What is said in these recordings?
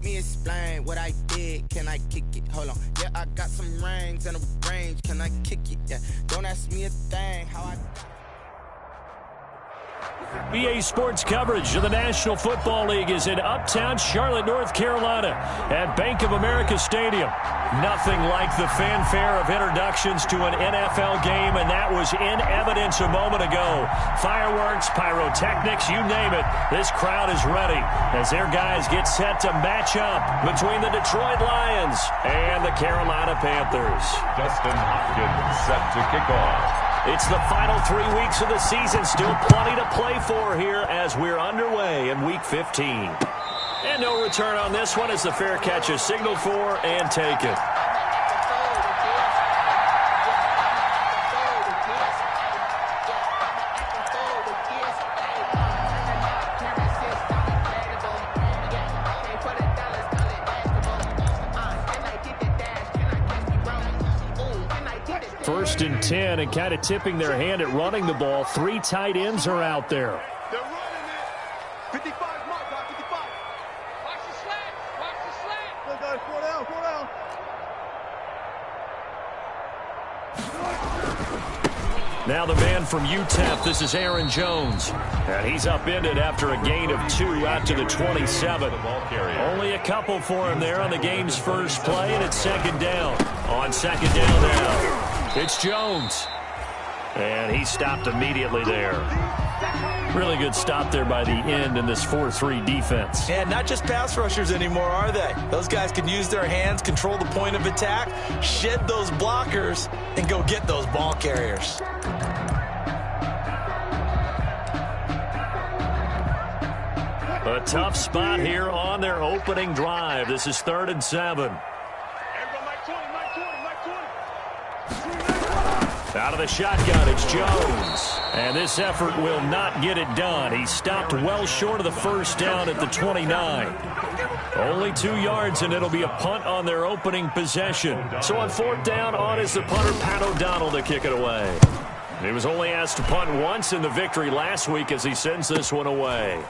me explain what I did. Can I kick it? Hold on. Yeah, I got some rings and a range. Can I kick it? Yeah. Don't ask me a thing. How I... BA Sports coverage of the National Football League is in uptown Charlotte, North Carolina at Bank of America Stadium. Nothing like the fanfare of introductions to an NFL game, and that was in evidence a moment ago. Fireworks, pyrotechnics, you name it. This crowd is ready as their guys get set to match up between the Detroit Lions and the Carolina Panthers. Justin Hopkins set to kick off. It's the final 3 weeks of the season. Still plenty to play for here as we're underway in Week 15. And no return on this one as the fair catch is signaled for and taken. First and 10, and kind of tipping their hand at running the ball. 3 tight ends are out there. They're running it. 55, mark, 55. Watch the slant. Watch the slant. Good guys, go down, go down. Now the man from UTEP, this is Aaron Jones. And he's upended after a gain of 2 out to the 27. Only a couple for him there on the game's first play, and it's second down. On second down now, it's Jones. And he stopped immediately there. Really good stop there by the end in this 4-3 defense. And not just pass rushers anymore, are they? Those guys can use their hands, control the point of attack, shed those blockers, and go get those ball carriers. A tough spot here on their opening drive. This is 3rd and 7. Out of the shotgun, it's Jones. And this effort will not get it done. He stopped well short of the first down at the 29. Only 2 yards, and it'll be a punt on their opening possession. So on 4th down, on is the punter, Pat O'Donnell, to kick it away. He was only asked to punt once in the victory last week as he sends this one away.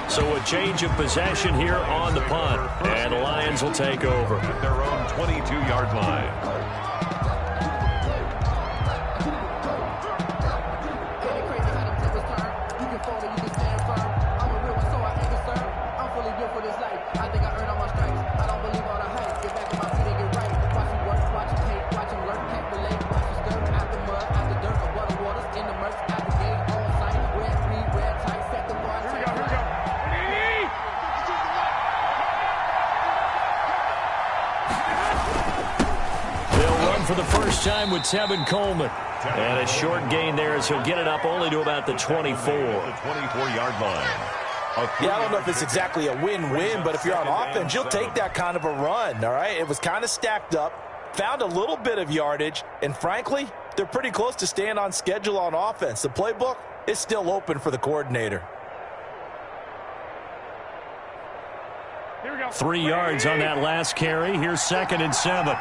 So a change of possession here on the punt, and the Lions will take over. At their own 22-yard line. For the first time with Tevin Coleman. And a short gain there as he'll get it up only to about the 24. The 24-yard line. Yeah, I don't know if it's exactly a win-win, but if you're on offense, you'll take that kind of a run, all right? It was kind of stacked up, found a little bit of yardage, and frankly, they're pretty close to staying on schedule on offense. The playbook is still open for the coordinator. 3 yards on that last carry. Here's 2nd and 7.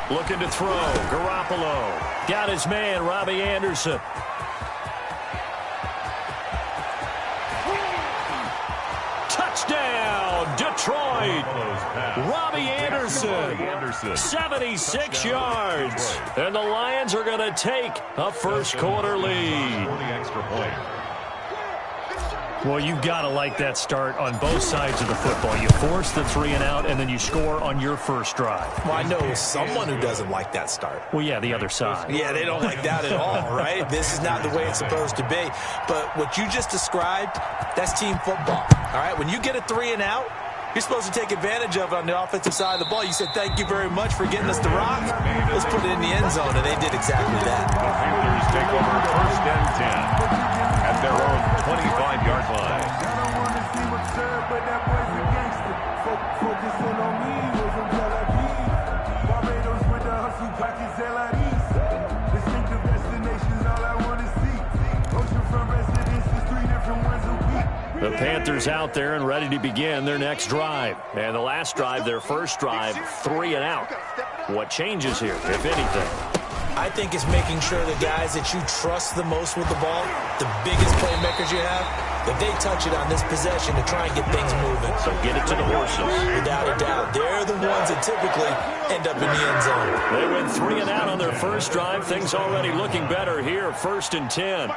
Looking to throw. Garoppolo. Got his man, Robbie Anderson. Touchdown, Detroit. Robbie Anderson. 76 yards. And the Lions are going to take a first-quarter lead. Well, you've got to like that start on both sides of the football. You force the 3 and out, and then you score on your first drive. Well, I know someone who doesn't like that start. Well, yeah, the other side. Yeah, they don't like that at all, right? This is not the way it's supposed to be. But what you just described, that's team football, all right? When you get a 3 and out, you're supposed to take advantage of it on the offensive side of the ball. You said, thank you very much for getting us the rock. Let's put it in the end zone, and they did exactly that. The Panthers take over 1st and 10 at their own 25-yard line. The Panthers out there and ready to begin their next drive. And the last drive, their first drive, 3 and out. What changes here, if anything? I think it's making sure the guys that you trust the most with the ball, the biggest playmakers you have, that they touch it on this possession to try and get things moving. So get it to the horses. Without a doubt. They're the ones that typically end up in the end zone. They went 3 and out on their first drive. Things already looking better here. 1st and 10.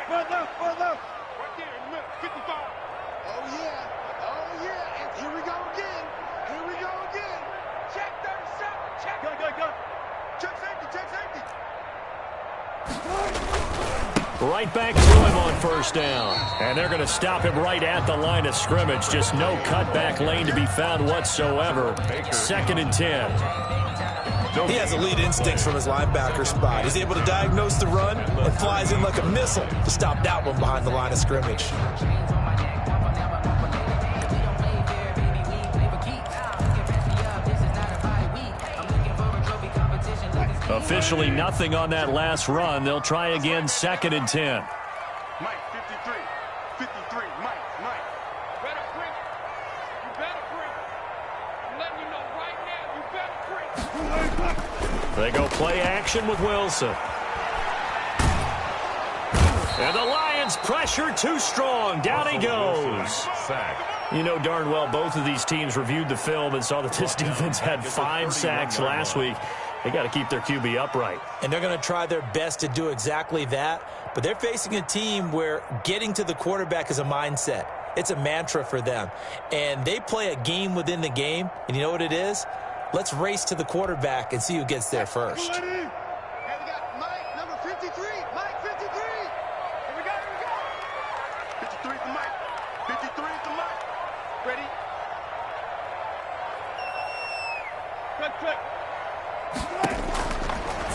Right back to him on 1st down. And they're going to stop him right at the line of scrimmage. Just no cutback lane to be found whatsoever. 2nd and 10. He has elite instincts from his linebacker spot. He's able to diagnose the run and flies in like a missile to stop that one behind the line of scrimmage. Officially nothing on that last run. They'll try again, 2nd and 10. Mike, 53. 53, Mike. Better bring it. You better bring it. Let me know right now. You better bring it. They go play action with Wilson. And the Lions pressure too strong. Down he goes. You know darn well both of these teams reviewed the film and saw that this defense had 5 sacks last week. They got to keep their QB upright. And they're going to try their best to do exactly that. But they're facing a team where getting to the quarterback is a mindset. It's a mantra for them. And they play a game within the game. And you know what it is? Let's race to the quarterback and see who gets there first. Hey, we got Mike, number 53. Mike, 53. Here we go. 53 for Mike. 53 for Mike. Ready? Quick.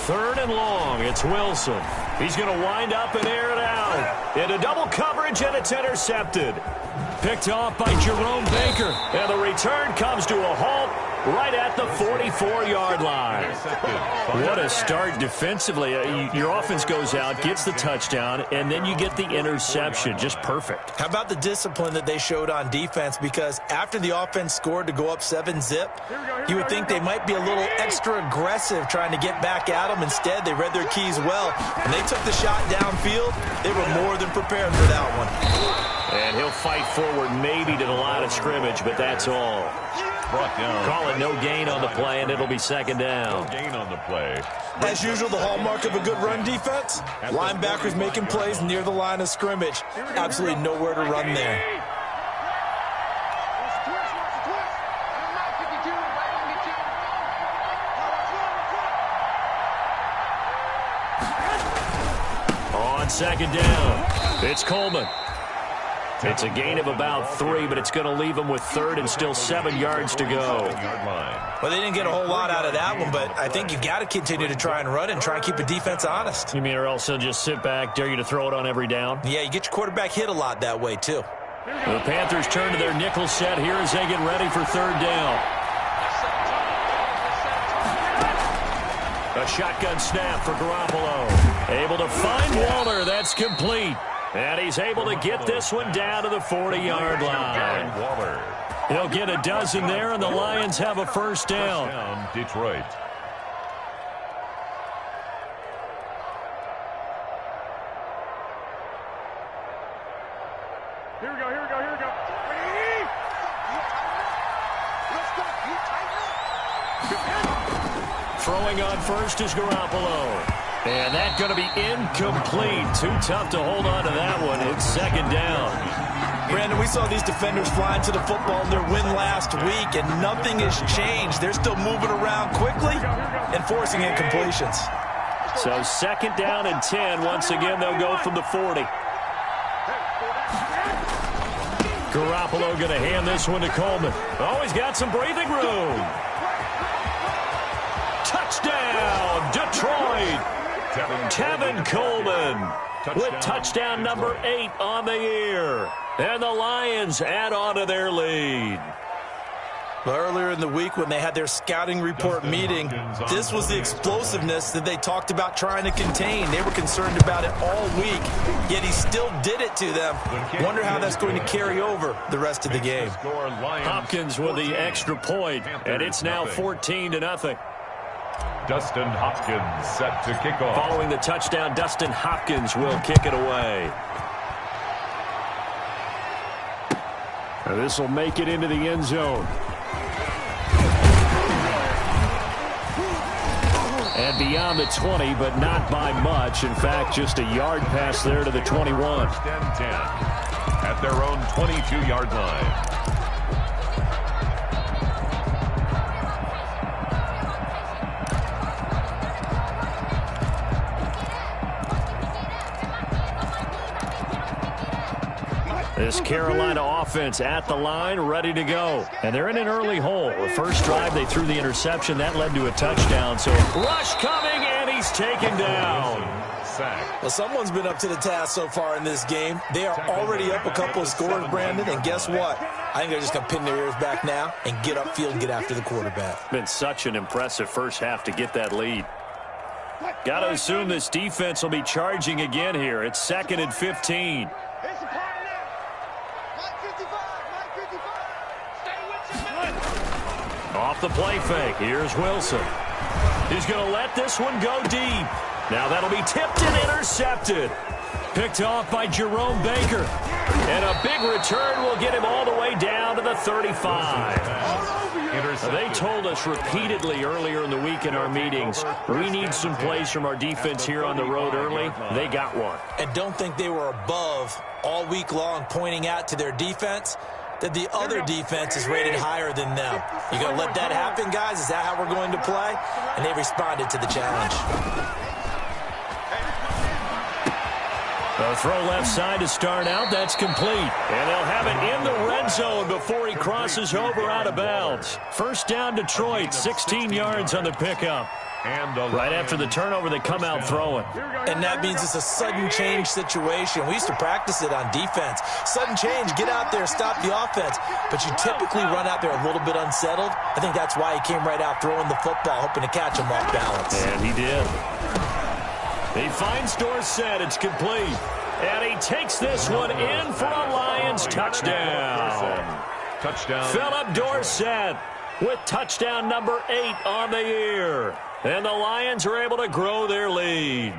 3rd and long. It's Wilson. He's going to wind up and air it out. Into double coverage, and it's intercepted. Picked off by Jerome Baker. And the return comes to a halt right at the 44-yard line. What a start defensively. Your offense goes out, gets the touchdown, and then you get the interception. Just perfect. How about the discipline that they showed on defense? Because after the offense scored to go up 7-zip, you would think they might be a little extra aggressive trying to get back at them. Instead, they read their keys well, and they took the shot downfield. They were more than prepared for that one. And he'll fight forward maybe to the line of scrimmage, but that's all. Call it no gain on the play, and it'll be 2nd down. No gain on the play. As usual, the hallmark of a good run defense, linebackers making plays near the line of scrimmage. Absolutely nowhere to run there. On 2nd down, it's Coleman. It's a gain of about 3, but it's going to leave them with 3rd and still 7 yards to go. Well, they didn't get a whole lot out of that one, but I think you got to continue to try and run and try and keep the defense honest. You mean or else they'll just sit back, dare you to throw it on every down? Yeah, you get your quarterback hit a lot that way, too. The Panthers turn to their nickel set here as they get ready for 3rd down. A shotgun snap for Garoppolo. Able to find Waller. That's complete. And he's able to get this one down to the 40-yard line. He'll get a dozen there, and the Lions have a 1st down. Detroit. Here we go. Throwing on first is Garoppolo. And that's going to be incomplete. Too tough to hold on to that one. It's 2nd down. Brandon, we saw these defenders flying to the football in their win last week, and nothing has changed. They're still moving around quickly and forcing incompletions. So 2nd down and 10. Once again, they'll go from the 40. Garoppolo going to hand this one to Coleman. Oh, he's got some breathing room. Touchdown, Detroit. Tevin Coleman with touchdown number 8 on the year. And the Lions add on to their lead. Earlier in the week when they had their scouting report meeting, this was the explosiveness that they talked about trying to contain. They were concerned about it all week, yet he still did it to them. Wonder how that's going to carry over the rest of the game. Hopkins with the extra point, and it's now 14-0. Dustin Hopkins set to kick off. Following the touchdown, Dustin Hopkins will kick it away. And this will make it into the end zone. And beyond the 20, but not by much. In fact, just a yard pass there to the 21. First and 10 at their own 22-yard line. This Carolina offense at the line, ready to go. And they're in an early hole. The first drive, they threw the interception. That led to a touchdown. So rush coming, and he's taken down. Well, someone's been up to the task so far in this game. They are already up a couple of scores, Brandon, and guess what? I think they're just going to pin their ears back now and get upfield and get after the quarterback. Been such an impressive first half to get that lead. Got to assume this defense will be charging again here. It's 2nd and 15. Off the play fake, here's Wilson. He's going to let this one go deep. Now that'll be tipped and intercepted. Picked off by Jerome Baker. And a big return will get him all the way down to the 35. Now, they told us repeatedly earlier in the week in our meetings, we need some plays from our defense here on the road early. They got one. And don't think they were above all week long pointing out to their defense that the other defense is rated higher than them. You going to let that happen, guys? Is that how we're going to play? And they responded to the challenge. A throw left side to start out. That's complete. And they'll have it in the red zone before he crosses over out of bounds. First down, Detroit, 16 yards on the pickup. Right after the turnover, they come out throwing. And that means it's a sudden change situation. We used to practice it on defense. Sudden change, get out there, stop the offense. But you typically run out there a little bit unsettled. I think that's why he came right out throwing the football, hoping to catch him off balance. And he did. He finds Dorsett. It's complete. And he takes this one in for a Lions touchdown. Philip Dorsett with touchdown number 8 on the year. And the Lions are able to grow their lead.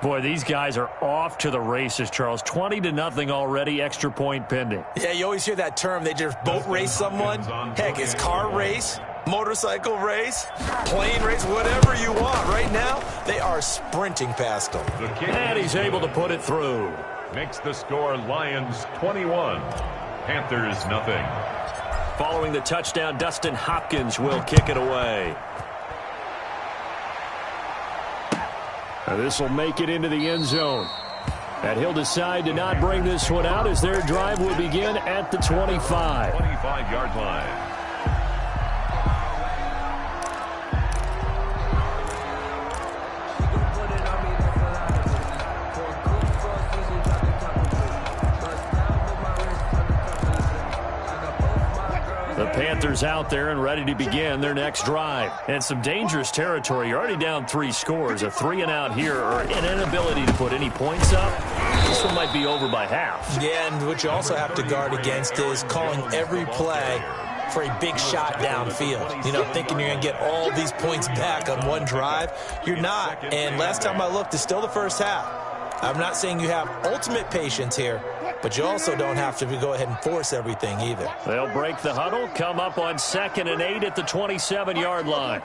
Boy, these guys are off to the races, Charles. 20-0 already, extra point pending. Yeah, you always hear that term. They just boat race someone. Heck, it's car race, motorcycle race, plane race, whatever you want. Right now, they are sprinting past them. And he's able to put it through. Makes the score Lions 21, Panthers nothing. Following the touchdown, Dustin Hopkins will kick it away. And this will make it into the end zone. And he'll decide to not bring this one out as their drive will begin at the 25. 25-yard line. The Panthers out there and ready to begin their next drive. And some dangerous territory. You're already down 3 scores. A 3-and-out here or an inability to put any points up. This one might be over by half. Yeah, and what you also have to guard against is calling every play for a big shot downfield. You know, thinking you're going to get all these points back on one drive. You're not. And last time I looked, it's still the first half. I'm not saying you have ultimate patience here, but you also don't have to go ahead and force everything either. They'll break the huddle, come up on 2nd and 8 at the 27-yard line.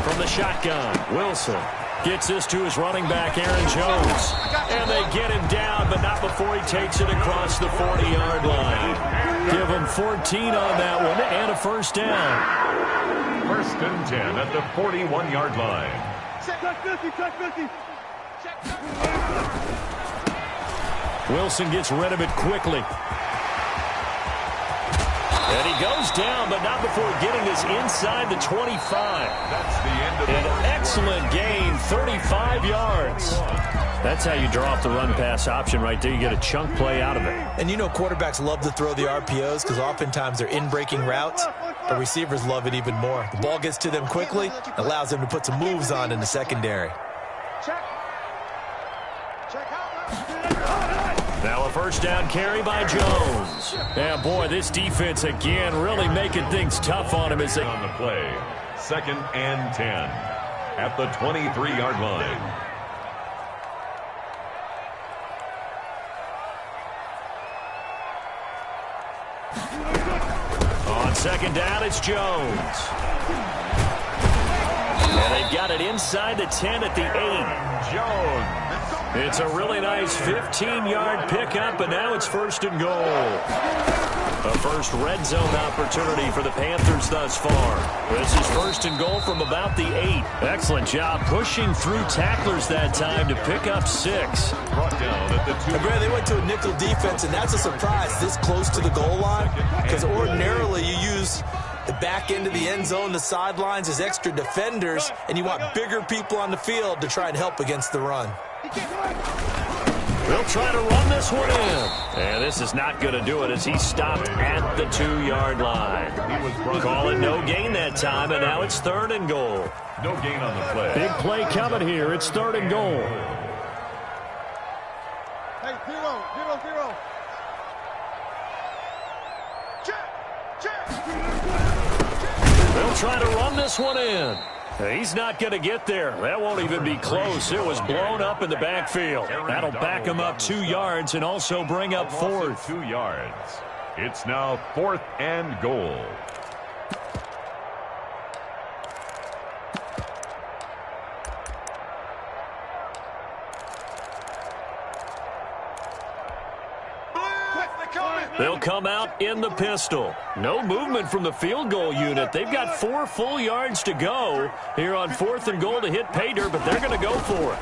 From the shotgun, Wilson gets this to his running back, Aaron Jones. And they get him down, but not before he takes it across the 40-yard line. Give him 14 on that one and a first down. First and 10 at the 41-yard line. Wilson gets rid of it quickly. And he goes down, but not before getting this inside the 25. That's the end of An excellent gain, 35 yards. That's how you draw off the run-pass option right there. You get a chunk play out of it. And you know quarterbacks love to throw the RPOs because oftentimes they're in-breaking routes, but receivers love it even more. The ball gets to them quickly, allows them to put some moves on in the secondary. Now a first down carry by Jones. Yeah, boy, this defense again really making things tough on him as they... On the play, 2nd and 10 at the 23-yard line. On second down, it's Jones. And they've got it inside the 10 at the 8. Jones. It's a really nice 15-yard pickup, and now it's 1st and goal. A first red zone opportunity for the Panthers thus far. This is 1st and goal from about the 8. Excellent job pushing through tacklers that time to pick up 6. Brought down at the 2. They went to a nickel defense, and that's a surprise this close to the goal line because ordinarily you use the back end of the end zone, the sidelines as extra defenders, and you want bigger people on the field to try and help against the run. They'll try to run this one in. And this is not going to do it as he stopped at the 2-yard line. Call it no gain that time, and now it's 3rd and goal. No gain on the play. Big play coming here. It's 3rd and goal. Hey, 0-0-0. Check. They'll try to run this one in. He's not going to get there. That won't even be close. It was blown up in the backfield. That'll back him up 2 yards and also bring up 4th. 2 yards. It's now 4th and goal. They'll come out in the pistol. No movement from the field goal unit. They've got 4 full yards to go here on 4th and goal to hit pay dirt, but they're going to go for it.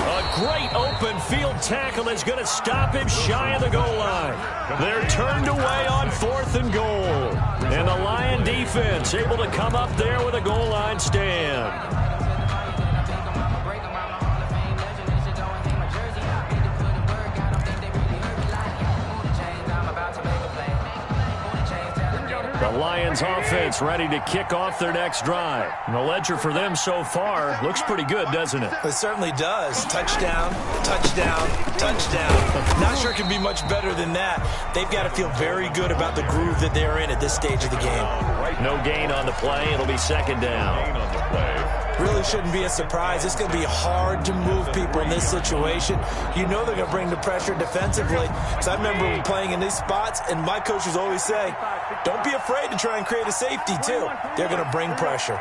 A great open field tackle is going to stop him shy of the goal line. They're turned away on 4th and goal. And the Lion defense able to come up there with a goal line stand. The Lions offense ready to kick off their next drive. And the ledger for them so far looks pretty good, doesn't it? It certainly does. Touchdown, touchdown, touchdown. Not sure it can be much better than that. They've got to feel very good about the groove that they're in at this stage of the game. No gain on the play. It'll be 2nd down. Really shouldn't be a surprise. It's going to be hard to move people in this situation. You know they're going to bring the pressure defensively. Because I remember playing in these spots, and my coaches always say, don't be afraid to try and create a safety, too. They're going to bring pressure.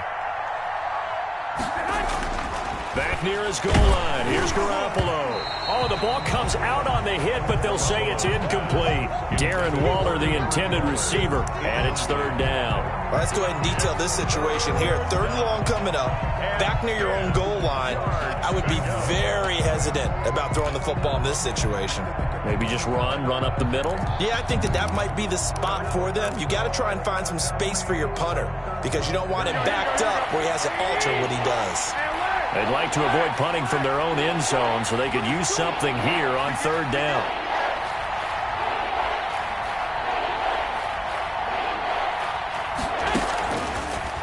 Back near his goal line. Here's Garoppolo. Oh, the ball comes out on the hit, but they'll say it's incomplete. Darren Waller, the intended receiver, and it's 3rd down. Well, let's go ahead and detail this situation here. 3rd and long coming up, back near your own goal line. I would be very hesitant about throwing the football in this situation. Maybe just run up the middle? Yeah, I think that might be the spot for them. You got to try and find some space for your punter because you don't want him backed up where he has to alter what he does. They'd like to avoid punting from their own end zone so they could use something here on 3rd down.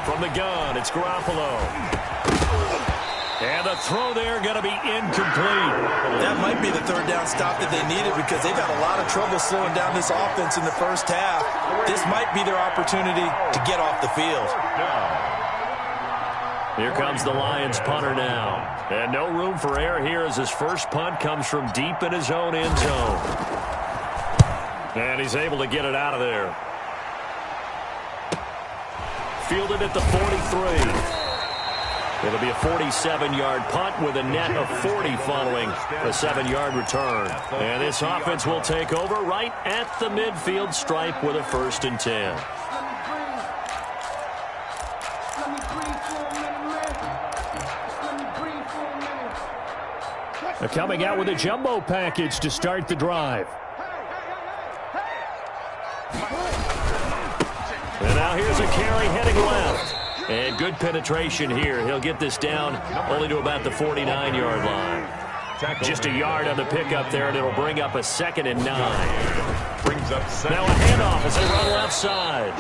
From the gun, it's Garoppolo. And the throw there going to be incomplete. That might be the 3rd down stop that they needed because they've had a lot of trouble slowing down this offense in the first half. This might be their opportunity to get off the field. Here comes the Lions punter now. And no room for error here as his first punt comes from deep in his own end zone. And he's able to get it out of there. Fielded at the 43. It'll be a 47-yard punt with a net of 40 following a 7-yard return. And this offense will take over right at the midfield stripe with a 1st and 10. They're coming out with a jumbo package to start the drive. And now here's a carry heading left. And good penetration here. He'll get this down only to about the 49-yard line. Just a yard on the pickup there, and it'll bring up a 2nd and 9. Brings up 7. Now a handoff as they run left side.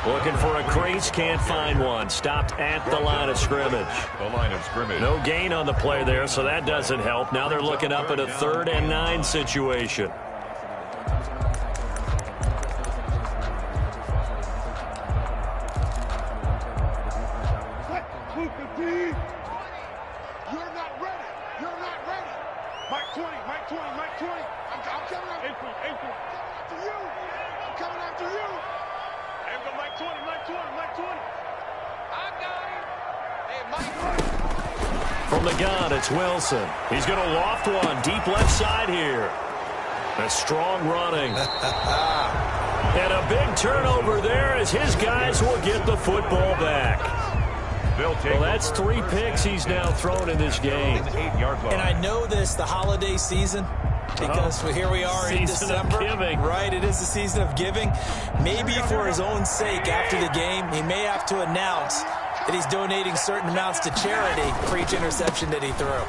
Looking for a crease, can't find one. Stopped at the line of scrimmage. The line of scrimmage. No gain on the play there, so that doesn't help. Now they're looking up at a 3rd and 9 situation. From the gun, it's Wilson. He's going to loft one deep left side here. A strong running. And a big turnover there as his guys will get the football back. Well, that's 3 picks he's now thrown in this game. And I know this, the holiday season, because here we are in December. Right, it is the season of giving. Maybe for his own sake after the game, he may have to announce that he's donating certain amounts to charity for each interception that he threw.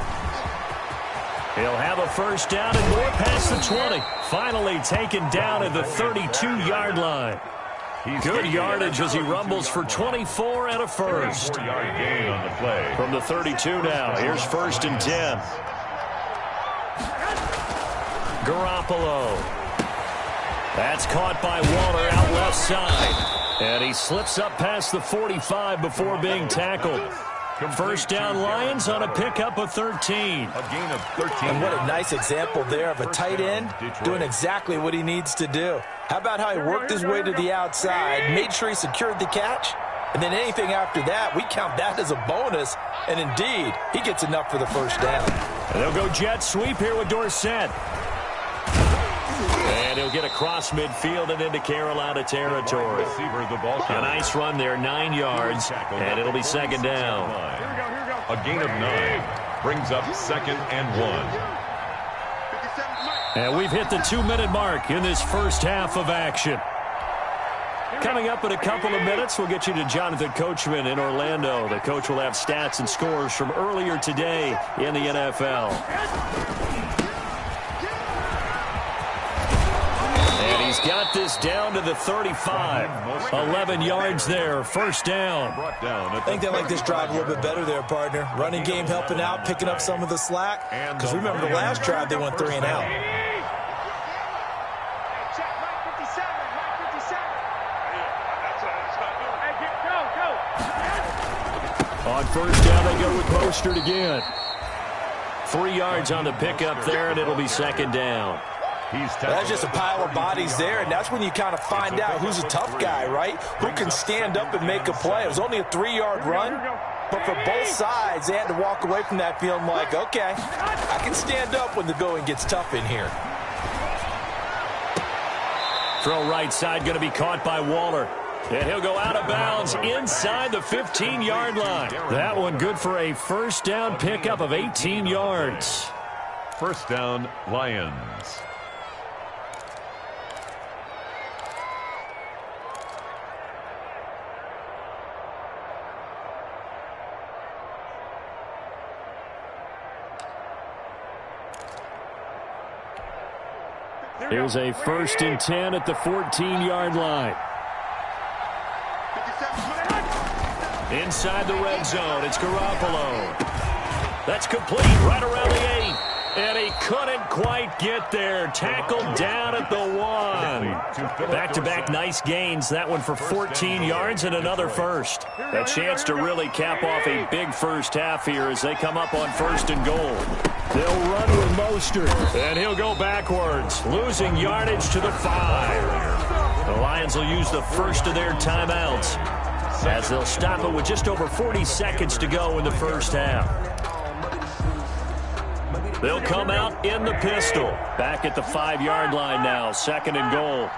He'll have a 1st down and more past the 20. Finally taken down at the 32-yard line. Good yardage as he rumbles for 24 and a 1st. 4-yard gain on the play. From the 32 now, here's 1st and 10. Garoppolo. That's caught by Waller out left side. And he slips up past the 45 before being tackled. 1st down Lions on a pickup of 13. A gain of 13. And what a nice example there of a tight end doing exactly what he needs to do. How about how he worked his way to the outside, made sure he secured the catch, and then anything after that, we count that as a bonus. And indeed, he gets enough for the 1st down. And they'll go jet sweep here with Dorsett. And he'll get across midfield and into Carolina territory. A nice run there, 9 yards, and it'll be 2nd down. A gain of 9 brings up 2nd and 1. And we've hit the 2-minute mark in this first half of action. Coming up in a couple of minutes, we'll get you to Jonathan Coachman in Orlando. The coach will have stats and scores from earlier today in the NFL. He's got this down to the 35. 11 yards there, 1st down. I think they like this drive a little bit better there, partner. Running game helping out, picking up some of the slack. Because remember the last drive, they went 3 and out. On 1st down, they go with Mostert again. 3 yards on the pickup there, and it'll be 2nd down. That's just a pile of bodies there, and that's when you kind of find out who's a tough guy, right? Who can stand up and make a play. It was only a 3-yard run, but for both sides, they had to walk away from that feeling like, okay, I can stand up when the going gets tough in here. Throw right side going to be caught by Waller. And he'll go out of bounds inside the 15-yard line. That one good for a 1st down pickup of 18 yards. 1st down, Lions. Here's a 1st and 10 at the 14-yard line. Inside the red zone, it's Garoppolo. That's complete right around the 8. And he couldn't quite get there. Tackled down at the 1. Back-to-back nice gains. That one for 14 yards and another 1st. A chance to really cap off a big 1st half here as they come up on 1st and goal. They'll run with Mostert. And he'll go backwards, losing yardage to the 5. The Lions will use the 1st of their timeouts as they'll stop it with just over 40 seconds to go in the 1st half. They'll come out in the pistol. Back at the 5-yard line now. 2nd and goal.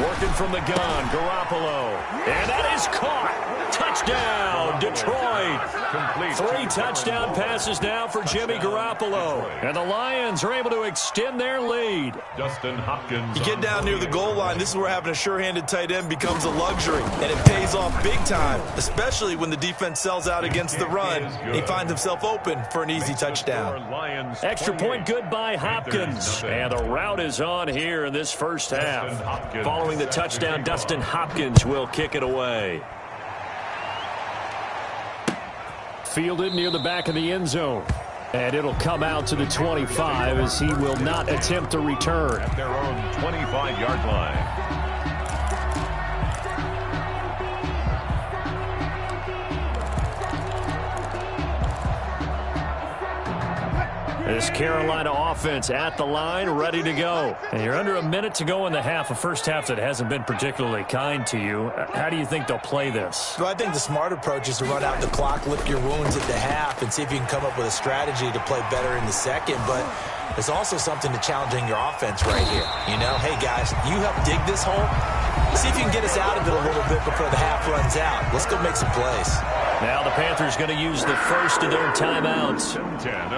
Working from the gun, Garoppolo. And that is caught. Touchdown, Detroit. Complete. 3 touchdown passes now for Jimmy Garoppolo. And the Lions are able to extend their lead. Dustin Hopkins. You get down near the goal line, this is where having a sure-handed tight end becomes a luxury. And it pays off big time, especially when the defense sells out against the run. He finds himself open for an easy touchdown. Extra point good by Hopkins. And the route is on here in this first half. Following the touchdown, Dustin Hopkins will kick it away. Fielded near the back of the end zone. And it'll come out to the 25 as he will not attempt to return. At their own 25-yard line. This Carolina offense at the line, ready to go. And you're under a minute to go in the half, a first half that hasn't been particularly kind to you. How do you think they'll play this? Well, I think the smart approach is to run out the clock, lick your wounds at the half, and see if you can come up with a strategy to play better in the second. But there's also something to challenging your offense right here. You know, hey, guys, you help dig this hole. See if you can get us out of it a little bit before the half runs out. Let's go make some plays. Now the Panthers going to use the first of their timeouts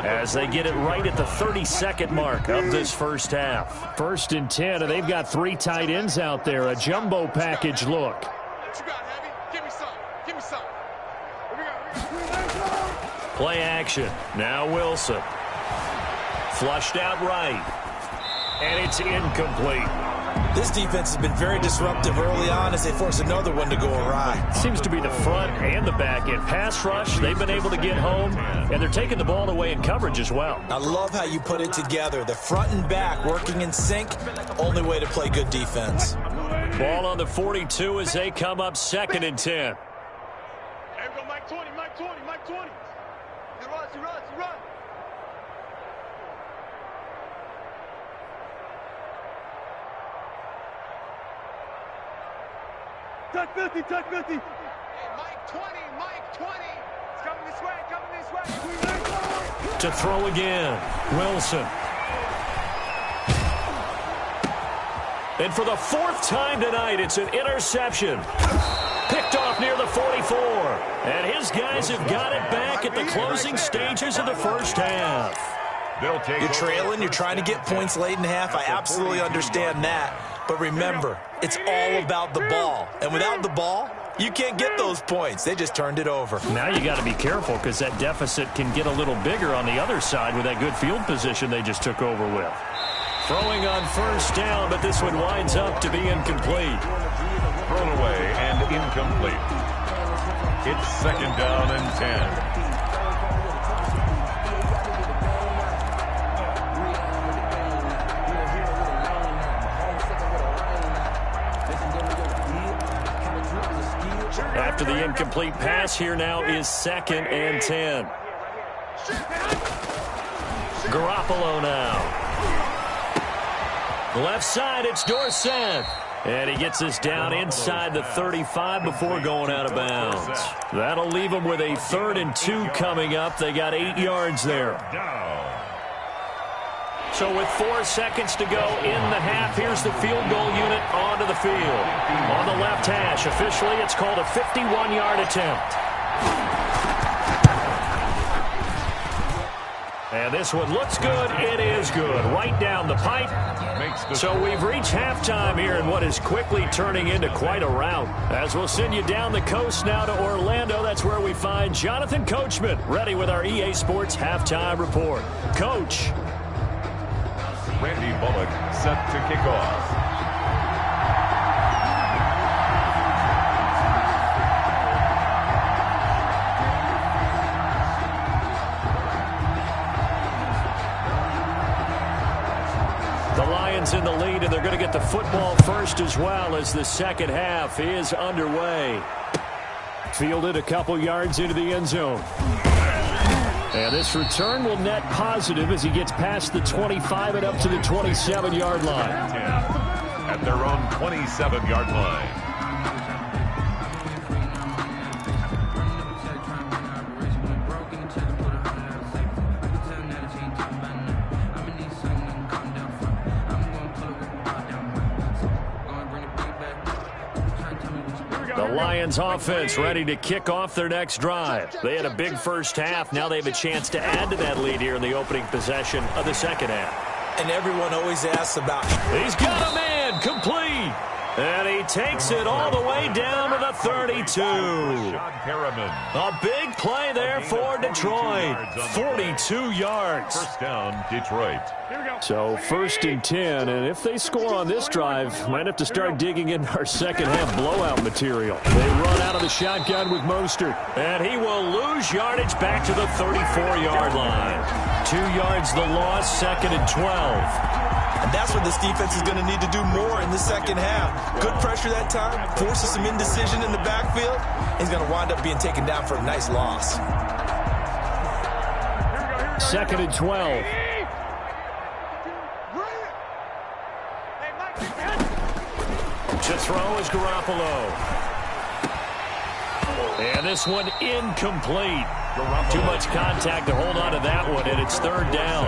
as they get it right at the 32nd mark of this first half. 1st and 10, and they've got 3 tight ends out there. A jumbo package look. What you got, Heavy? Give me some. Give me some. Play action. Now Wilson. Flushed out right. And it's incomplete. This defense has been very disruptive early on as they force another one to go awry. Seems to be the front and the back end. Pass rush, they've been able to get home, and they're taking the ball away in coverage as well. I love how you put it together. The front and back working in sync, only way to play good defense. Ball on the 42 as they come up 2nd and 10. There we go, Mike 20, Mike 20, Mike 20. He runs, he runs, he runs. Touch 50, touch 50. Hey, Mike 20, Mike 20. It's coming this way, coming this way. To throw again, Wilson. And for the 4th time tonight, it's an interception. Picked off near the 44. And his guys have got it back at the closing stages of the first half. You're trailing, you're trying to get points late in half. I absolutely understand that. But remember, it's all about the ball. And without the ball, you can't get those points. They just turned it over. Now you got to be careful because that deficit can get a little bigger on the other side with that good field position they just took over with. Throwing on 1st down, but this one winds up to be incomplete. Thrown away and incomplete. It's 2nd down and 10. After the incomplete pass, here now is 2nd and 10. Garoppolo now. Left side, it's Dorsett. And he gets this down inside the 35 before going out of bounds. That'll leave him with a 3rd and 2 coming up. They got 8 yards there. So with 4 seconds to go in the half, here's the field goal unit onto the field. On the left hash, officially it's called a 51-yard attempt. And this one looks good. It is good. Right down the pipe. So we've reached halftime here in what is quickly turning into quite a rout. As we'll send you down the coast now to Orlando. That's where we find Jonathan Coachman ready with our EA Sports halftime report. Coach. Randy Bullock set to kick off. The Lions in the lead, and they're going to get the football first as well as the second half is underway. Fielded a couple yards into the end zone. And this return will net positive as he gets past the 25 and up to the 27-yard line. At their own 27-yard line. Lions offense ready to kick off their next drive. They had a big first half. Now they have a chance to add to that lead here in the opening possession of the second half. And everyone always asks about... He's got a man, complete. And he takes it all the way down to the 32. A big play there for Detroit. 42 yards. First down, Detroit. So 1st and 10, and if they score on this drive, might have to start digging into our second half blowout material. They run out of the shotgun with Mostert, and he will lose yardage back to the 34-yard line. 2 yards the loss, 2nd and 12. And that's what this defense is going to need to do more in the second half. Good pressure that time, forces some indecision in the backfield. He's going to wind up being taken down for a nice loss. 2nd and 12. To throw is Garoppolo. And this one incomplete. Too much contact to hold on to that one, and it's 3rd down.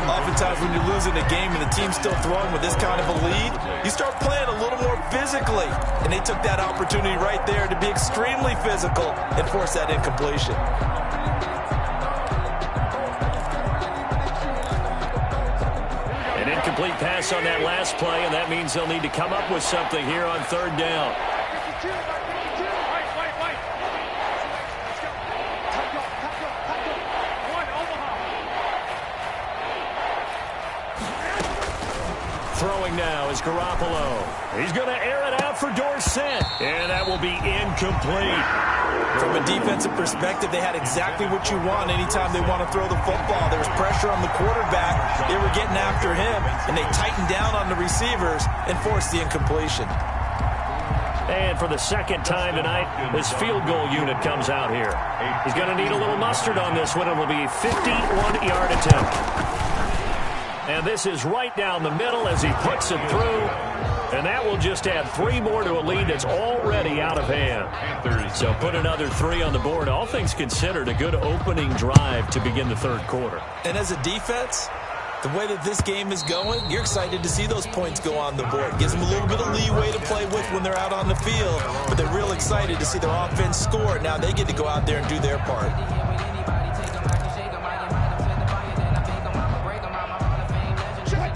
Oftentimes when you're losing a game and the team's still throwing with this kind of a lead, you start playing a little more physically. And they took that opportunity right there to be extremely physical and force that incompletion. An incomplete pass on that last play, and that means they'll need to come up with something here on 3rd down. Throwing now is Garoppolo. He's going to air it out for Dorsett, and that will be incomplete. From a defensive perspective, they had exactly what you want anytime they want to throw the football. There was pressure on the quarterback. They were getting after him, and they tightened down on the receivers and forced the incompletion. And for the second time tonight, this field goal unit comes out here. He's going to need a little mustard on this one. It will be a 51-yard attempt. And this is right down the middle as he puts it through. And that will just add 3 more to a lead that's already out of hand. So put another 3 on the board. All things considered, a good opening drive to begin the 3rd quarter. And as a defense, the way that this game is going, you're excited to see those points go on the board. Gives them a little bit of leeway to play with when they're out on the field. But they're real excited to see their offense score. Now they get to go out there and do their part.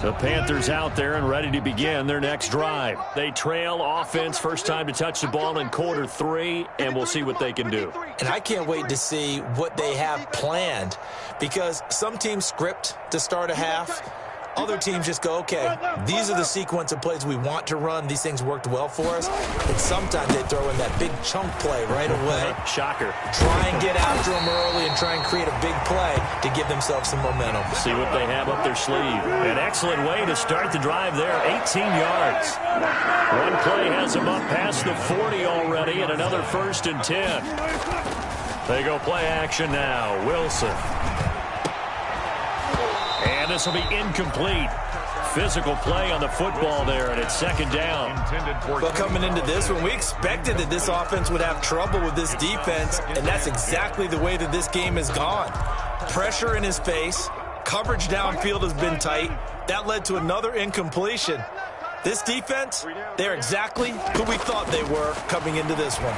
The Panthers out there and ready to begin their next drive. They trail offense, first time to touch the ball in quarter 3, and we'll see what they can do. And I can't wait to see what they have planned, because some teams script to start a half. Other teams just go, okay, these are the sequence of plays we want to run. These things worked well for us. And sometimes they throw in that big chunk play right away. Shocker. Try and get after them early and try and create a big play to give themselves some momentum. See what they have up their sleeve. An excellent way to start the drive there, 18 yards. One play has them up past the 40 already, and another 1st and 10. They go play action now. Wilson. And this will be incomplete. Physical play on the football there, and it's 2nd down. Well, coming into this one, we expected that this offense would have trouble with this defense, and that's exactly the way that this game has gone. Pressure in his face. Coverage downfield has been tight. That led to another incompletion. This defense, they're exactly who we thought they were coming into this one.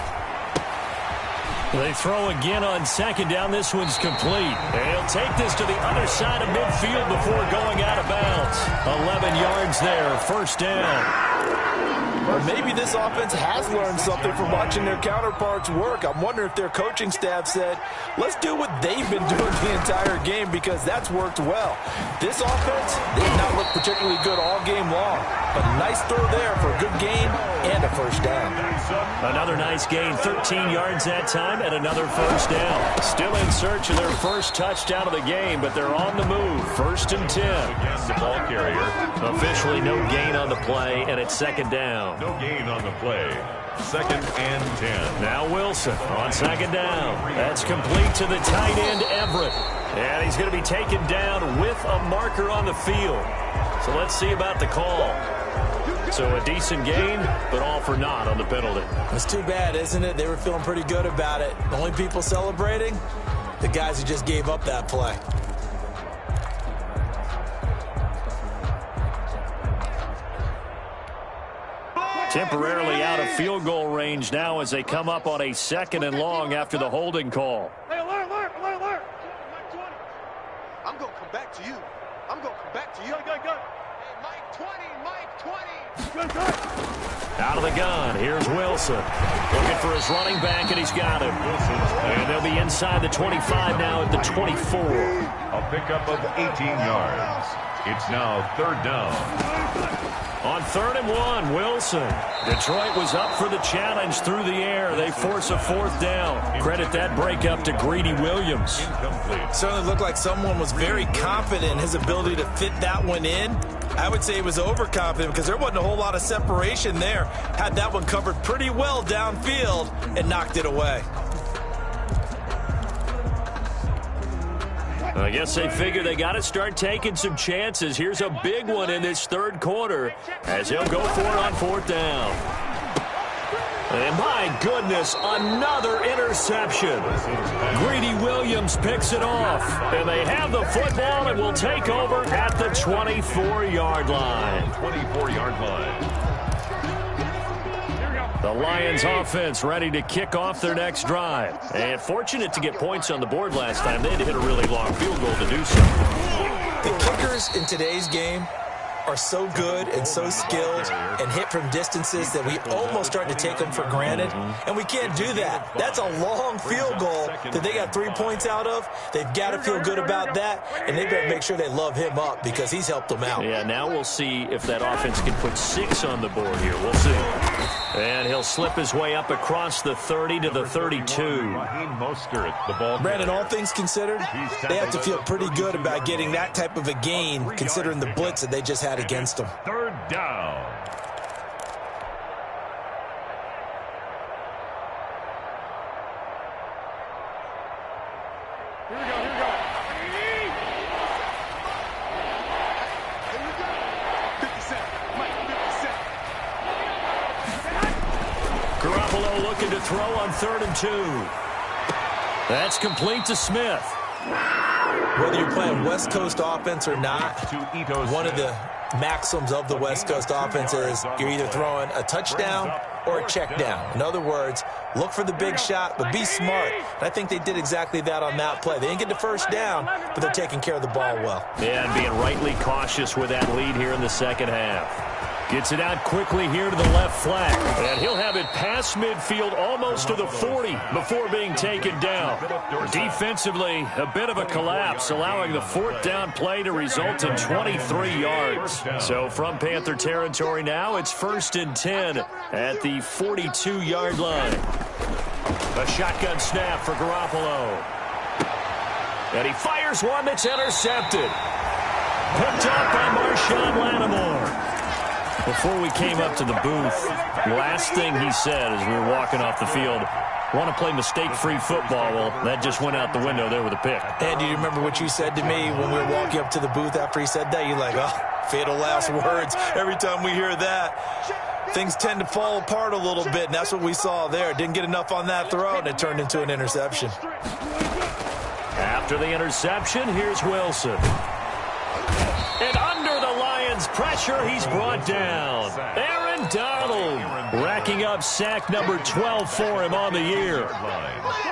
They throw again on 2nd down. This one's complete. And he'll take this to the other side of midfield before going out of bounds. 11 yards there, 1st down. Or maybe this offense has learned something from watching their counterparts work. I'm wondering if their coaching staff said, let's do what they've been doing the entire game, because that's worked well. This offense did not look particularly good all game long. But a nice throw there for a good gain and a 1st down. Another nice gain, 13 yards that time, and another 1st down. Still in search of their first touchdown of the game, but they're on the move. 1st and 10. Again, the ball carrier. Officially no gain on the play, and it's 2nd down. No gain on the play. 2nd and 10. Now Wilson on 2nd down. That's complete to the tight end, Everett. And he's going to be taken down with a marker on the field. So let's see about the call. So a decent gain, but all for naught on the penalty. It's too bad, isn't it? They were feeling pretty good about it. The only people celebrating, the guys who just gave up that play. Temporarily out of field goal range now as they come up on a 2nd and long after the holding call. Hey, alert, alert, alert, alert. I'm going to come back to you. I'm going to come back to you. Go. Hey, Mike 20, Mike 20. Go. Out of the gun, here's Wilson. Looking for his running back, and he's got him. And they'll be inside the 25 now at the 24. A pickup of 18 yards. It's now 3rd down. On 3rd and 1, Wilson. Detroit was up for the challenge through the air. They force a 4th down. Credit that breakup to Greedy Williams. Incomplete. Certainly looked like someone was very confident in his ability to fit that one in. I would say he was overconfident because there wasn't a whole lot of separation there. Had that one covered pretty well downfield and knocked it away. I guess they figure they got to start taking some chances. Here's a big one in this 3rd quarter as he'll go for it on 4th down. And my goodness, another interception. Greedy Williams picks it off. And they have the football and will take over at the 24-yard line. 24-yard line. The Lions offense ready to kick off their next drive. And fortunate to get points on the board last time. They had to hit a really long field goal to do so. The kickers in today's game are so good and so skilled and hit from distances that we almost start to take them for granted, and we can't do that. That's a long field goal that they got 3 points out of. They've got to feel good about that, and they better make sure they love him up because he's helped them out. Yeah, now we'll see if that offense can put 6 on the board here. We'll see. And he'll slip his way up across the 30 to the 32. Brandon, all things considered, they have to feel pretty good about getting that type of a gain considering the blitz that they just had against them. 3rd down. Here we go. 50 cent. Mike, 50 cent. Garoppolo looking to throw on 3rd and 2. That's complete to Smith. Whether you're playing West Coast offense or not, one of the maxims of the West Coast offense is you're either throwing a touchdown or a check down. In other words, look for the big shot, but be smart. And I think they did exactly that on that play. They didn't get the first down, but they're taking care of the ball well. Yeah, and being rightly cautious with that lead here in the 2nd half. Gets it out quickly here to the left flat. And he'll have it past midfield almost to the 40 before being taken down. Defensively, a bit of a collapse, allowing the 4th down play to result in 23 yards. So from Panther territory now, it's 1st and 10 at the 42-yard line. A shotgun snap for Garoppolo. And he fires one that's intercepted. Picked up by Marshawn Lattimore. Before we came up to the booth, last thing he said as we were walking off the field, want to play mistake-free football. Well, that just went out the window there with a pick. And do you remember what you said to me when we were walking up to the booth after he said that? You're like, oh, fatal last words. Every time we hear that, things tend to fall apart a little bit, and that's what we saw there. Didn't get enough on that throw, and it turned into an interception. After the interception, here's Wilson. And under the Lions' pressure, he's brought down. Aaron Donald racking up sack number 12 for him on the year.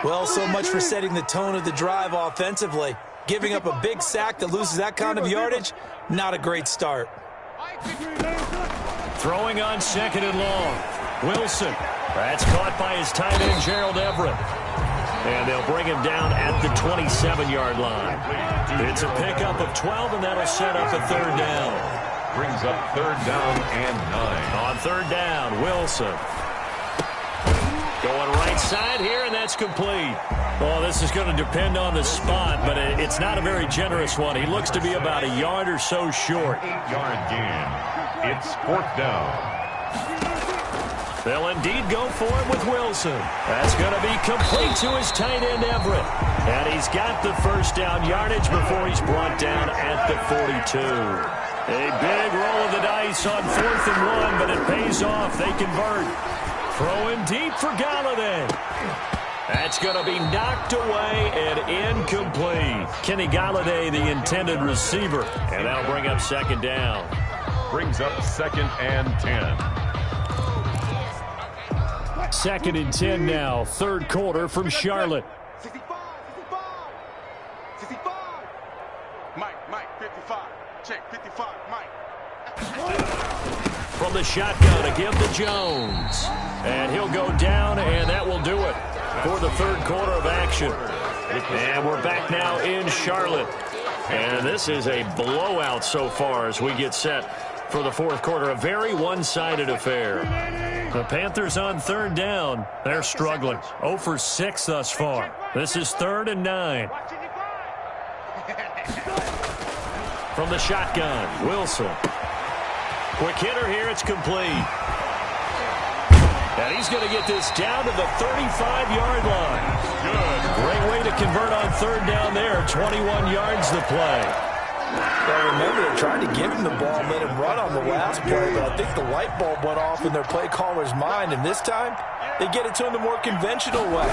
Well, so much for setting the tone of the drive offensively. Giving up a big sack that loses that kind of yardage, not a great start. Throwing on 2nd and long. Wilson. That's caught by his tight end, Gerald Everett. And they'll bring him down at the 27-yard line. It's a pickup of 12, and that'll set up a 3rd down. Brings up 3rd down and 9. On 3rd down, Wilson. Going right side here, and that's complete. Well, this is going to depend on the spot, but it's not a very generous one. He looks to be about a yard or so short. 8-yard gain. It's 4th down. They'll indeed go for it with Wilson. That's going to be complete to his tight end, Everett. And he's got the 1st down yardage before he's brought down at the 42. A big roll of the dice on 4th and 1, but it pays off. They convert. Throwing deep for Galladay. That's going to be knocked away and incomplete. Kenny Galladay, the intended receiver. And that'll bring up 2nd down. Brings up 2nd and 10. Second and 10 now, third quarter from Charlotte. 65. Mike, 55. Check, 55, Mike. From the shotgun to give to Jones. And he'll go down, and that will do it for the third quarter of action. And we're back now in Charlotte. And this is a blowout so far as we get set for the fourth quarter. A very one-sided affair. The Panthers on third down. They're struggling. 0 for 6 thus far. This is 3rd and 9. From the shotgun, Wilson. Quick hitter here. It's complete. And he's going to get this down to the 35-yard line. Good. Great way to convert on third down there. 21 yards to play. Well, remember, they tried to give him the ball and let him run on the last play, but I think the light bulb went off in their play caller's mind, and this time they get it to him the more conventional way,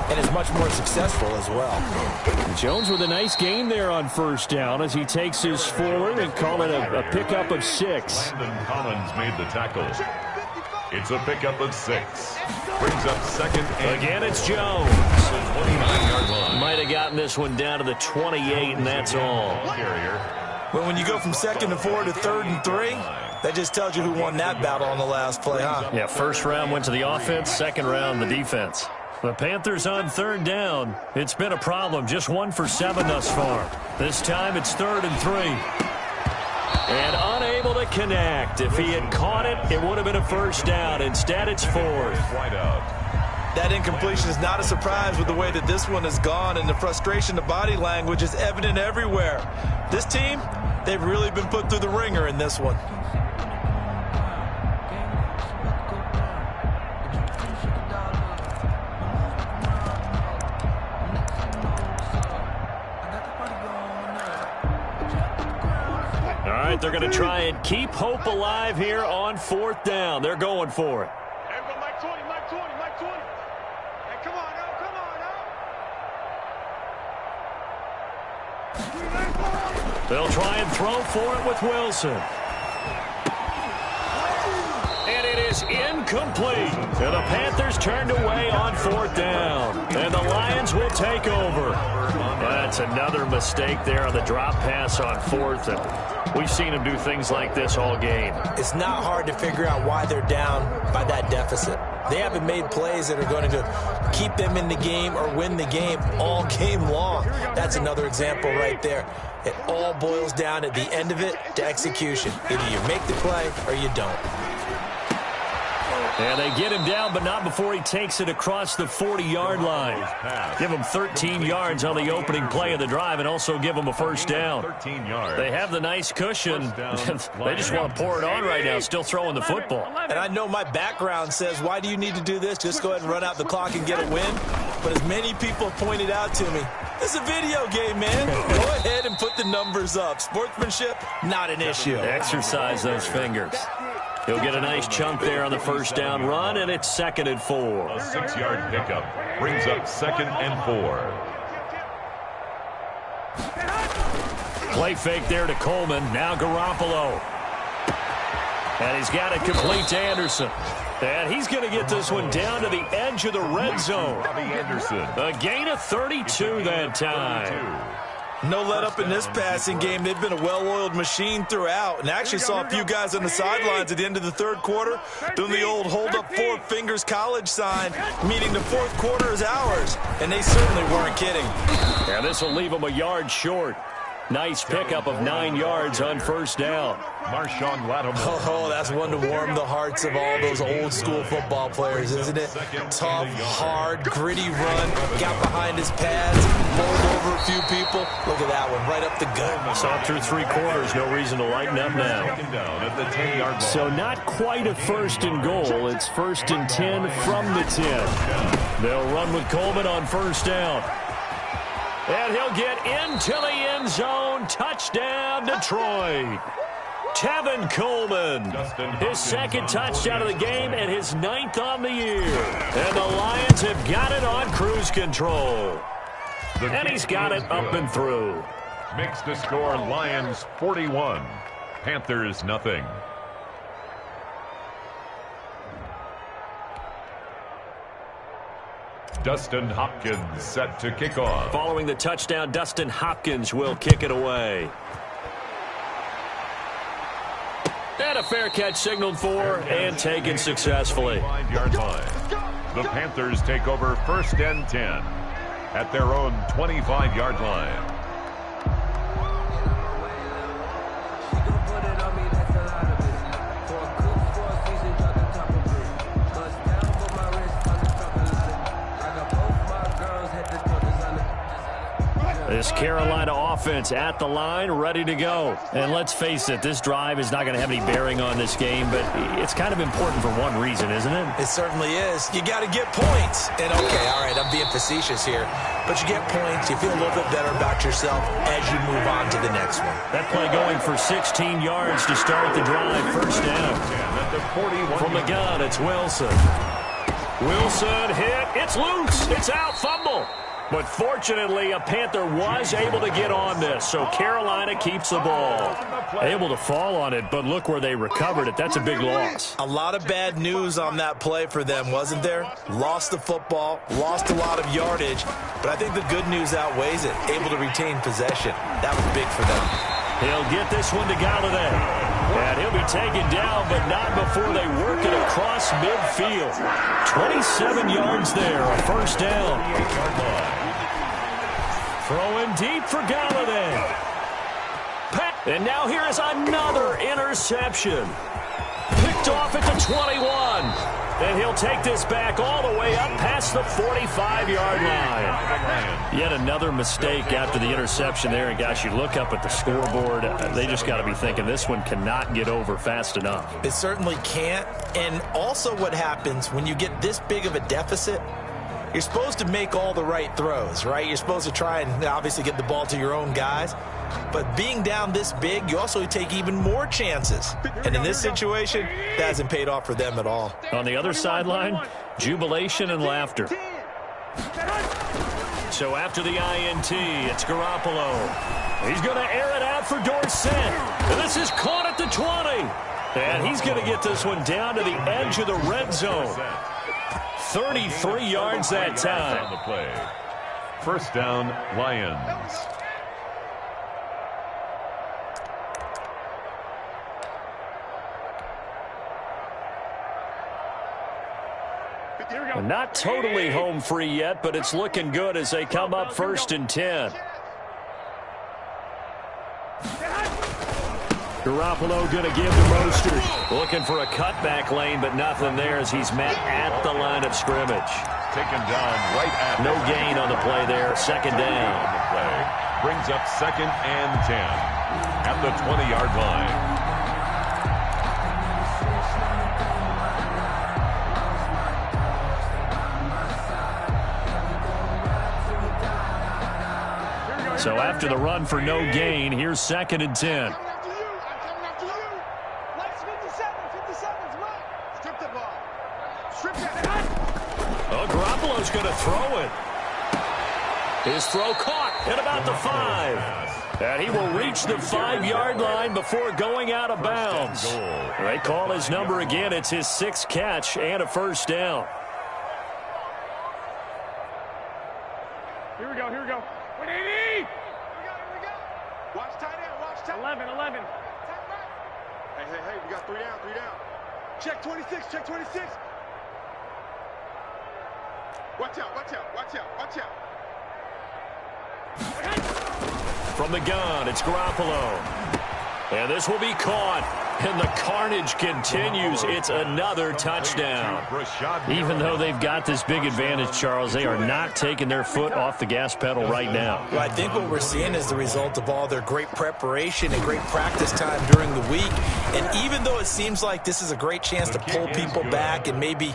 and it's much more successful as well. Jones with a nice gain there on first down as he takes his forward and call it a pickup of 6. Brandon Collins made the tackle. It's a pickup of 6. Brings up second and again, it's Jones. 29-yard line. Might have gotten this one down to the 28, and that's all. But when you go from 2nd and 4 to 3rd and 3, that just tells you who won that battle on the last play, huh? Yeah, first round went to the offense, second round the defense. The Panthers on third down. It's been a problem, just 1 for 7 thus far. This time it's 3rd and 3. And unable to connect. If he had caught it, it would have been a first down. Instead, it's 4th. That incompletion is not a surprise with the way that this one has gone, and the frustration, the body language is evident everywhere. This team, they've really been put through the ringer in this one. They're going to try and keep hope alive here on 4th down. They're going for it. Hey, go Mike 20. Hey, come on now. They'll try and throw for it with Wilson. And it is incomplete. And the Panthers turned away on 4th down. And the Lions will take over. That's another mistake there on the drop pass on 4th. And we've seen him do things like this all game. It's not hard to figure out why they're down by that deficit. They haven't made plays that are going to keep them in the game or win the game all game long. That's another example right there. It all boils down at the end of it to execution. Either you make the play or you don't. And they get him down, but not before he takes it across the 40-yard line. Give him 13 yards on the opening play of the drive and also give him a first down. 13 yards. They have the nice cushion. They just want to pour it on right now, still throwing the football. And I know my background says, why do you need to do this? Just go ahead and run out the clock and get a win. But as many people pointed out to me, this is a video game, man. Go ahead and put the numbers up. Sportsmanship, not an issue. Exercise those fingers. He'll get a nice chunk there on the first down run, and it's 2nd and 4. A 6-yard pickup brings up 2nd and 4. Play fake there to Coleman. Now Garoppolo. And he's got it complete to Anderson. And he's going to get this one down to the edge of the red zone. Robbie Anderson. A gain of 32 that time. No let up in this passing game. They've been a well-oiled machine throughout. And actually saw a few guys on the sidelines at the end of the third quarter doing the old hold up 4 fingers college sign, meaning the fourth quarter is ours. And they certainly weren't kidding. And this will leave them a yard short. Nice pickup of 9 yards on first down. Marshawn Lattimore. Oh, that's one to warm the hearts of all those old-school football players, isn't it? Tough, hard, gritty run. Got behind his pads, bowled over a few people. Look at that one, right up the gut. Saw through 3 quarters. No reason to lighten up now. Down at the 10-yard line. So not quite a 1st and goal. It's 1st and 10 from the 10. They'll run with Coleman on first down. And he'll get into the end zone. Touchdown, Detroit. Tevin Coleman, his 2nd touchdown of the game and his 9th on the year. And the Lions have got it on cruise control. And he's got it up and through. Makes the score Lions 41, Panthers nothing. Dustin Hopkins set to kick off. Following the touchdown, Dustin Hopkins will kick it away. And a fair catch signaled for and taken successfully. 5-yard line. The Panthers take over 1st and 10 at their own 25-yard line. This Carolina offense at the line, ready to go. And let's face it, this drive is not going to have any bearing on this game, but it's kind of important for one reason, isn't it? It certainly is. You got to get points. And, okay, all right, I'm being facetious here, but you get points, you feel a little bit better about yourself as you move on to the next one. That play going for 16 yards to start the drive, 1st down. From the gun, it's Wilson. Wilson hit. It's loose. It's out. Fumble. But fortunately, a Panther was able to get on this, so Carolina keeps the ball. Able to fall on it, but look where they recovered it. That's a big loss. A lot of bad news on that play for them, wasn't there? Lost the football, lost a lot of yardage, but I think the good news outweighs it. Able to retain possession. That was big for them. He'll get this one to Galladay. And he'll be taken down, but not before they work it across midfield. 27 yards there, a 1st down. Throwing deep for Galladay. And now here is another interception. Picked off at the 21. And he'll take this back all the way up past the 45-yard line. Yet another mistake after the interception there. And, gosh, you look up at the scoreboard. They just got to be thinking this one cannot get over fast enough. It certainly can't. And also what happens when you get this big of a deficit, you're supposed to make all the right throws, right? You're supposed to try and obviously get the ball to your own guys. But being down this big, you also take even more chances. And in this situation, that hasn't paid off for them at all. On the other sideline, jubilation and laughter. So after the INT, it's Garoppolo. He's going to air it out for Dorsett. And this is caught at the 20. And he's going to get this one down to the edge of the red zone. 33 yards that time. On the play. 1st down, Lions. Not totally home free yet, but it's looking good as they come up 1st and 10. Garoppolo going to give to Mostert. Looking for a cutback lane, but nothing there as he's met at the line of scrimmage. Taken down right at no gain on the play there. 2nd down. On the play. Brings up 2nd and 10 at the 20-yard line. So after the run for no gain, here's 2nd and 10. Oh, Garoppolo's going to throw it. His throw caught at about the 5. And he will reach the 5-yard line before going out of bounds. They call his number again. It's his 6th catch and a 1st down. Here we go, here we go. What do you need? Here we go. Watch tight end, watch tight end. 11. Hey, we got 3 down. Check 26, check 26. Watch out. From the gun, it's Garoppolo. And this will be caught. And the carnage continues. It's another touchdown. Even though they've got this big advantage, Charles, they are not taking their foot off the gas pedal right now. Well, I think what we're seeing is the result of all their great preparation and great practice time during the week. And even though it seems like this is a great chance to pull people back and maybe,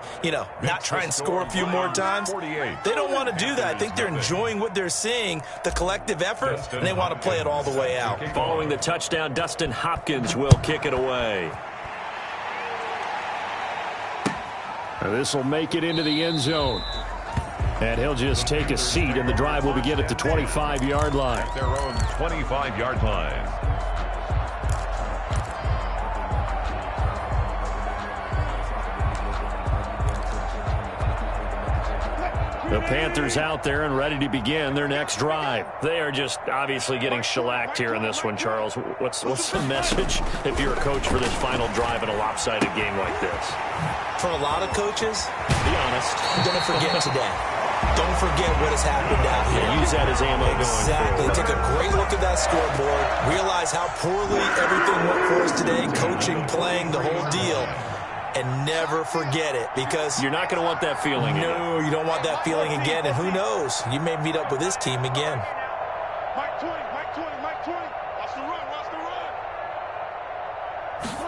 not try and score a few more times, they don't want to do that. I think they're enjoying what they're seeing, the collective effort, and they want to play it all the way out. Following the touchdown, Dustin Hopkins will kick it away. This will make it into the end zone. And he'll just take a seat, and the drive will begin at the 25-yard line. At their own 25-yard line. The Panthers out there and ready to begin their next drive. They are just obviously getting shellacked here in this one, Charles. What's the message if you're a coach for this final drive in a lopsided game like this? For a lot of coaches, be honest, don't forget today. Don't forget what has happened out here. Yeah, use that as ammo exactly. going forward. Take a great look at that scoreboard. Realize how poorly everything went for us today, coaching, playing, the whole deal. And never forget it, because you're not going to want that feeling again. No, you don't want that feeling again. And who knows? You may meet up with this team again. Mike 20, Mike 20, Mike 20. Watch the run, watch the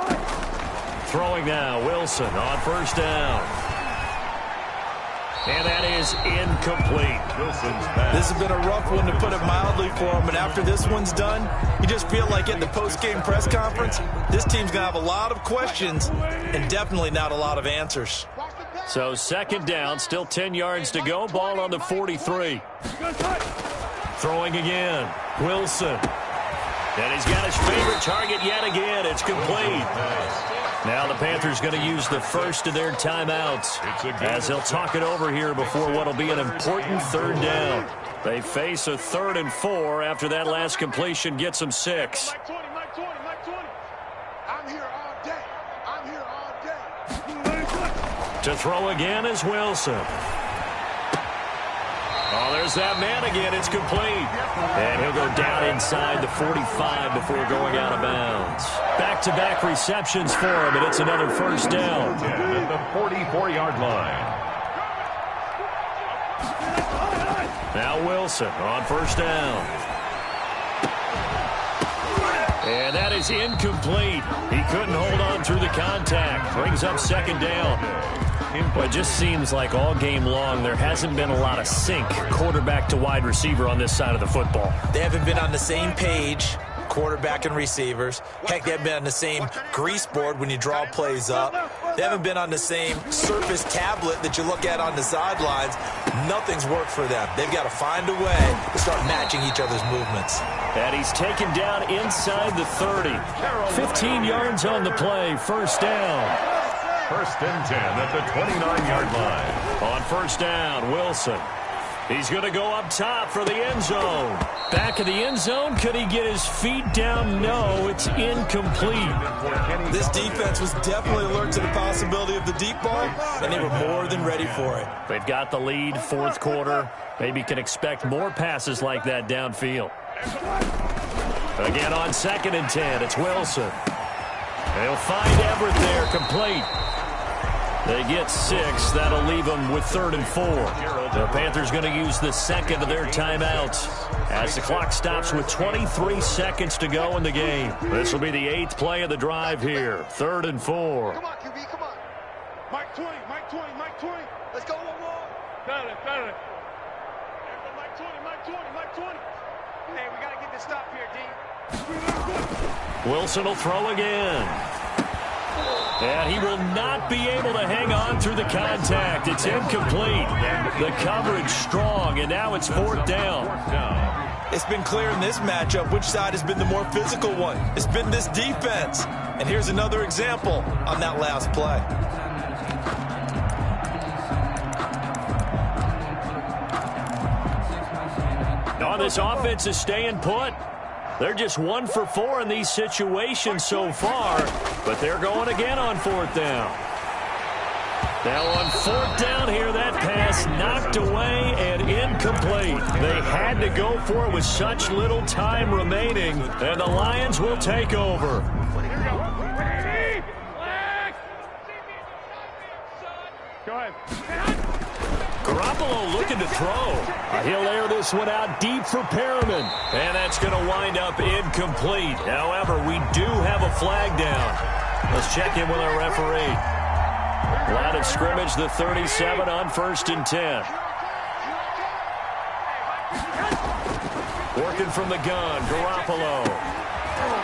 run. Throwing now, Wilson on first down. And that is incomplete. Wilson's pass. This has been a rough one, to put it mildly, for him. And after this one's done, you just feel like at the post-game press conference, this team's going to have a lot of questions and definitely not a lot of answers. So second down, still 10 yards to go. Ball on the 43. Throwing again, Wilson. And he's got his favorite target yet again. It's complete. Now the Panthers going to use the first of their timeouts as they'll talk it over here before what will be an important third down. They face a 3rd and 4 after that last completion gets them 6. Mike 20, Mike 20, Mike 20. I'm here all day. I'm here all day. To throw again is Wilson. Oh, there's that man again. It's complete. And he'll go down inside the 45 before going out of bounds. Back-to-back receptions for him, and it's another first down. At the 44-yard line. Now Wilson on first down. And that is incomplete. He couldn't hold on through the contact. Brings up second down. Well, it just seems like all game long there hasn't been a lot of sync quarterback to wide receiver on this side of the football. They haven't been on the same page, quarterback and receivers. Heck, they haven't been on the same grease board when you draw plays up. They haven't been on the same surface tablet that you look at on the sidelines. Nothing's worked for them. They've got to find a way to start matching each other's movements. And he's taken down inside the 30. 15 yards on the play, first down. First and 10 at the 29-yard line. On first down, Wilson. He's going to go up top for the end zone. Back of the end zone. Could he get his feet down? No, it's incomplete. This defense was definitely alert to the possibility of the deep ball, and they were more than ready for it. They've got the lead, fourth quarter. Maybe can expect more passes like that downfield. Again on 2nd and 10, it's Wilson. They'll find Everett there, complete. They get 6. That'll leave them with 3rd and 4. The Panthers going to use the second of their timeouts as the clock stops with 23 seconds to go in the game. This will be the 8th play of the drive here. 3rd and 4. Come on, QB, come on. Mike 20, Mike 20, Mike 20. Let's go, one more. Got it. Mike 20, Mike 20, Mike 20. Hey, we got to get this stop here, D. Wilson will throw again. And he will not be able to hang on through the contact. It's incomplete. The coverage strong, and now it's 4th down. It's been clear in this matchup which side has been the more physical one. It's been this defense. And here's another example on that last play. No, this offense is staying put. They're just 1 for 4 in these situations so far, but they're going again on 4th down. Now on 4th down here, that pass knocked away and incomplete. They had to go for it with such little time remaining, and the Lions will take over. Go ahead. Garoppolo looking to throw. He'll air this one out deep for Perriman. And that's going to wind up incomplete. However, we do have a flag down. Let's check in with our referee. Line of scrimmage, the 37 on 1st and 10. Working from the gun, Garoppolo.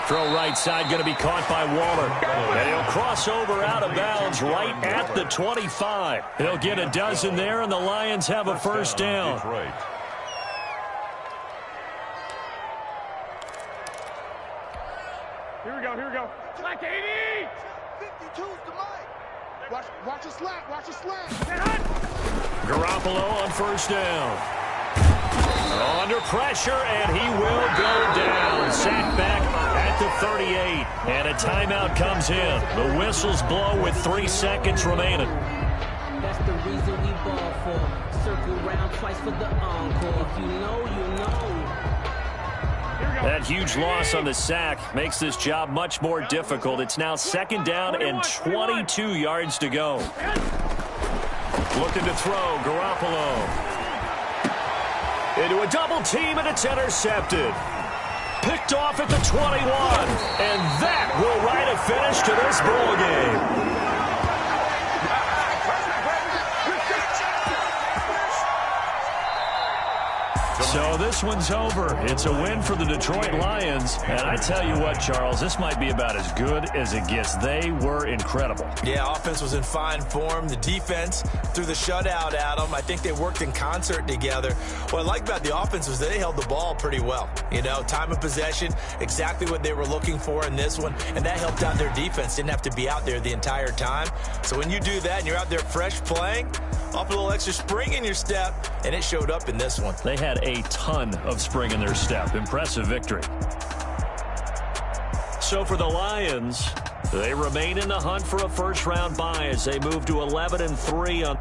Throw right side, going to be caught by Waller. And he'll cross over out of bounds right at the 25. He'll get a dozen there, and the Lions have a first down. Here we go. Slack 80! 52's the mic. Watch a slack, watch a slack. Garoppolo on first down. Under pressure, and he will go down. Sacked back at the 38. And a timeout comes in. The whistles blow with 3 seconds remaining. That's the reason we ball for. Circle round twice for the encore. If you know, you know. That huge loss on the sack makes this job much more difficult. It's now 2nd down and 22 yards to go. Looking to throw, Garoppolo. Into a double team, and it's intercepted. Picked off at the 21. And that will write a finish to this ball game. So this one's over. It's a win for the Detroit Lions. And I tell you what, Charles, this might be about as good as it gets. They were incredible. Yeah, offense was in fine form. The defense threw the shutout at them. I think they worked in concert together. What I like about the offense was they held the ball pretty well. You know, time of possession, exactly what they were looking for in this one. And that helped out their defense. Didn't have to be out there the entire time. So when you do that and you're out there fresh playing, off a little extra spring in your step, and it showed up in this one. They had a ton of spring in their step. Impressive victory. So for the Lions, they remain in the hunt for a first-round bye as they move to 11-3 on